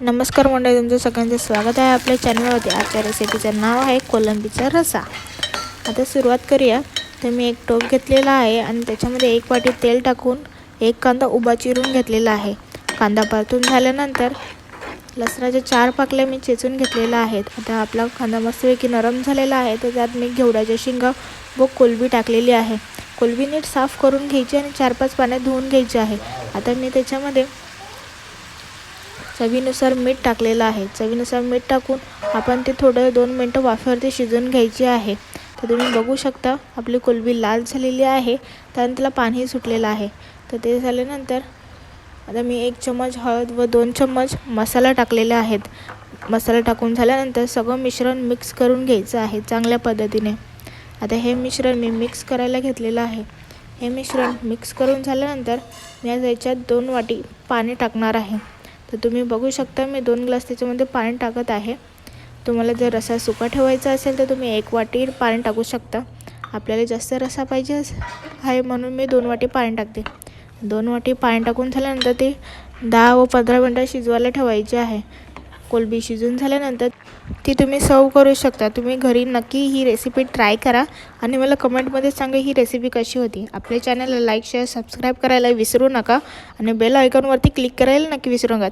नमस्कार मंडळी, तुमचं सगळ्यांचं स्वागत आहे आपल्या चॅनलवरती। आजच्या रेसिपीचं नाव आहे कोलंबीचा रस्सा। आता सुरुवात करूया। तर मी एक टोप घेतलेला आहे आणि त्याच्यामध्ये 1 वाटी तेल टाकून एक कांदा उभा चिरून घेतलेला आहे। कांदा परतून झाल्यानंतर लसणाच्या 4 पाकल्या मी चेचून घेतलेल्या आहेत। आता आपला कांदा मस्तपैकी नरम झालेला आहे, तर त्यात मी घेवड्याच्या शेंगा व कोलंबी टाकलेली आहे। कोलंबी नीट साफ करून घ्यायची आणि 4-5 पाण्यात धुवून घ्यायची आहे। आता मी त्याच्यामध्ये चवीनुसार मीठ टाकलेलं आहे। चवीनुसार मीठ टाकून आपण ते थोडं 2 मिनिटं वाफेवरती शिजवून घ्यायची आहे। तर तुम्ही बघू शकता आपली कोलंबी लाल झालेली आहे, त्यानंतर त्याला पाणी सुटलेलं आहे। तर ते झाल्यानंतर आता मी 1 चम्मच हळद व 2 चम्मच मसाला टाकलेला आहेत। मसाला टाकून झाल्यानंतर सगळं मिश्रण मिक्स करून घ्यायचं आहे चांगल्या पद्धतीने। आता हे मिश्रण मी मिक्स करायला घेतलेलं आहे। हे मिश्रण मिक्स करून झाल्यानंतर मी याच्यात 2 वाटी पाणी टाकणार आहे। तर तुम्ही बघू शकता मी 2 ग्लास त्याच्यामध्ये पाणी टाकत आहे। तुम्हाला जर रस्सा सुका ठेवायचा असेल तर तुम्ही 1 वाटी पाणी टाकू शकता। आपल्याला जास्त रस्सा पाहिजे आहे म्हणून मी 2 वाटी पाणी टाकते। 2 वाटी पाणी टाकून झाल्यानंतर ते 10 व 15 मिनिटं शिजवायला ठेवायचे आहे। कोलंबी शिजून झाल्यानंतर ती तुम्ही सर्व करू शकता। तुम्ही घरी नक्की ही रेसिपी ट्राय करा आणि मला कमेंटमध्ये सांगा ही रेसिपी कशी होती। आपल्या चॅनलला लाईक शेअर सबस्क्राईब करायला विसरू नका आणि बेल आयकॉनवरती क्लिक करायला नक्की विसरू नका।